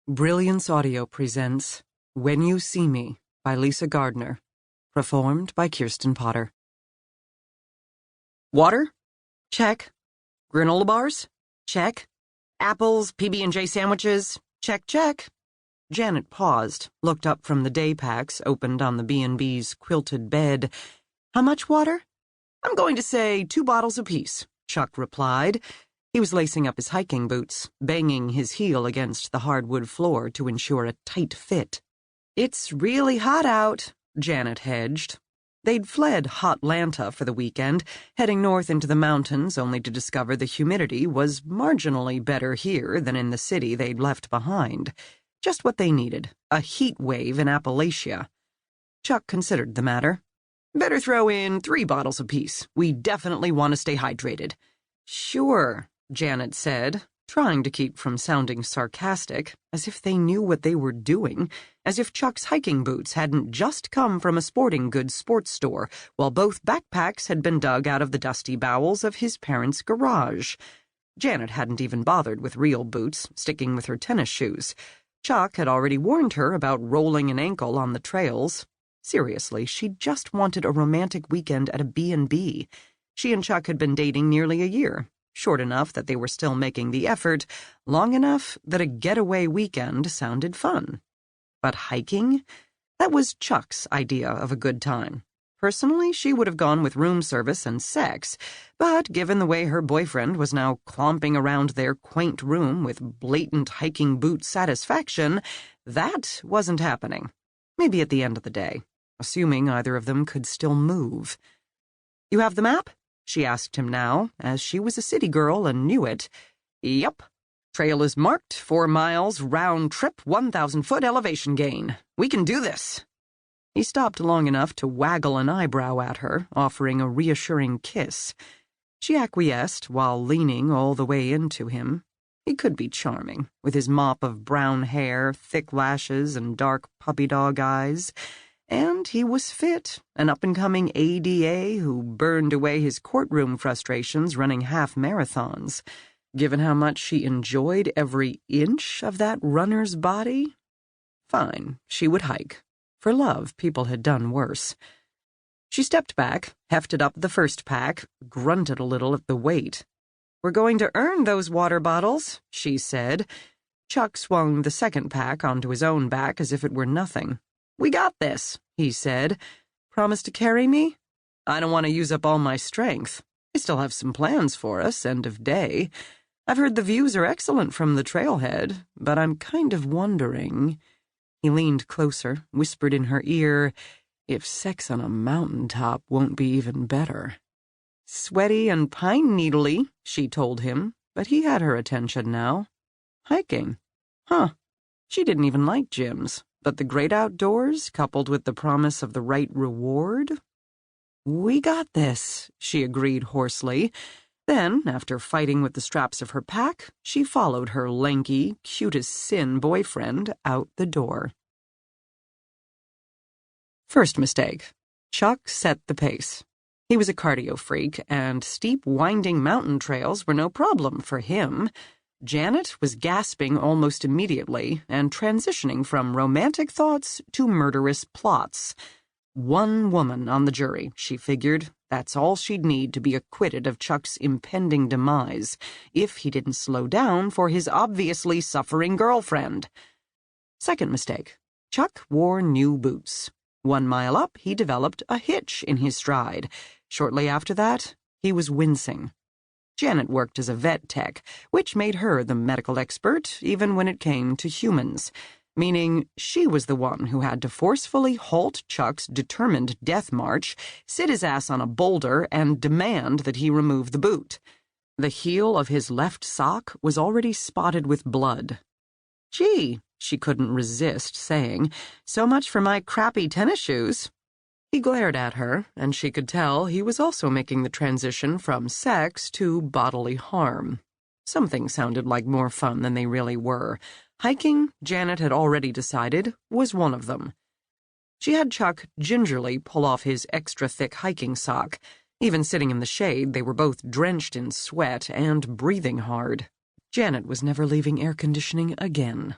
Brilliance Audio presents When You See Me by Lisa Gardner, performed by Kirsten Potter. Water? Check. Granola bars? Check. Apples, PB&J sandwiches? Check, check. Janet paused, looked up from the day packs opened on the B&B's quilted bed. How much water? I'm going to say 2 bottles apiece, Chuck replied. He was lacing up his hiking boots, banging his heel against the hardwood floor to ensure a tight fit. It's really hot out, Janet hedged. They'd fled Hotlanta for the weekend, heading north into the mountains only to discover the humidity was marginally better here than in the city they'd left behind. Just what they needed, a heat wave in Appalachia. Chuck considered the matter. Better throw in 3 bottles apiece. We definitely want to stay hydrated. Sure, Janet said, trying to keep from sounding sarcastic, as if they knew what they were doing, as if Chuck's hiking boots hadn't just come from a sporting goods sports store, while both backpacks had been dug out of the dusty bowels of his parents' garage. Janet hadn't even bothered with real boots, sticking with her tennis shoes. Chuck had already warned her about rolling an ankle on the trails. Seriously, she just wanted a romantic weekend at a B&B. She and Chuck had been dating nearly a year. Short enough that they were still making the effort, long enough that a getaway weekend sounded fun. But hiking? That was Chuck's idea of a good time. Personally, she would have gone with room service and sex, but given the way her boyfriend was now clomping around their quaint room with blatant hiking boot satisfaction, that wasn't happening. Maybe at the end of the day, assuming either of them could still move. You have the map? She asked him now, as she was a city girl and knew it. Yup. Trail is marked, 4 miles, round trip, 1,000-foot elevation gain. We can do this. He stopped long enough to waggle an eyebrow at her, offering a reassuring kiss. She acquiesced while leaning all the way into him. He could be charming, with his mop of brown hair, thick lashes, and dark puppy dog eyes. And he was fit, an up-and-coming ADA who burned away his courtroom frustrations running half marathons. Given how much she enjoyed every inch of that runner's body? Fine, she would hike. For love, people had done worse. She stepped back, hefted up the first pack, grunted a little at the weight. We're going to earn those water bottles, she said. Chuck swung the second pack onto his own back as if it were nothing. We got this, he said. Promise to carry me? I don't want to use up all my strength. I still have some plans for us, end of day. I've heard the views are excellent from the trailhead, but I'm kind of wondering. He leaned closer, whispered in her ear, if sex on a mountaintop won't be even better. Sweaty and pine-needly, she told him, but he had her attention now. Hiking? Huh. She didn't even like gyms. But the great outdoors, coupled with the promise of the right reward? We got this, she agreed hoarsely. Then, after fighting with the straps of her pack, she followed her lanky, cute-as-sin boyfriend out the door. First mistake. Chuck set the pace. He was a cardio freak, and steep, winding mountain trails were no problem for him. Janet was gasping almost immediately and transitioning from romantic thoughts to murderous plots. 1 woman on the jury, she figured. That's all she'd need to be acquitted of Chuck's impending demise, if he didn't slow down for his obviously suffering girlfriend. Second mistake. Chuck wore new boots. 1 mile up, he developed a hitch in his stride. Shortly after that, he was wincing. Janet worked as a vet tech, which made her the medical expert even when it came to humans, meaning she was the one who had to forcefully halt Chuck's determined death march, sit his ass on a boulder, and demand that he remove the boot. The heel of his left sock was already spotted with blood. Gee, she couldn't resist saying, so much for my crappy tennis shoes. He glared at her, and she could tell he was also making the transition from sex to bodily harm. Something sounded like more fun than they really were. Hiking, Janet had already decided, was one of them. She had Chuck gingerly pull off his extra-thick hiking sock. Even sitting in the shade, they were both drenched in sweat and breathing hard. Janet was never leaving air conditioning again.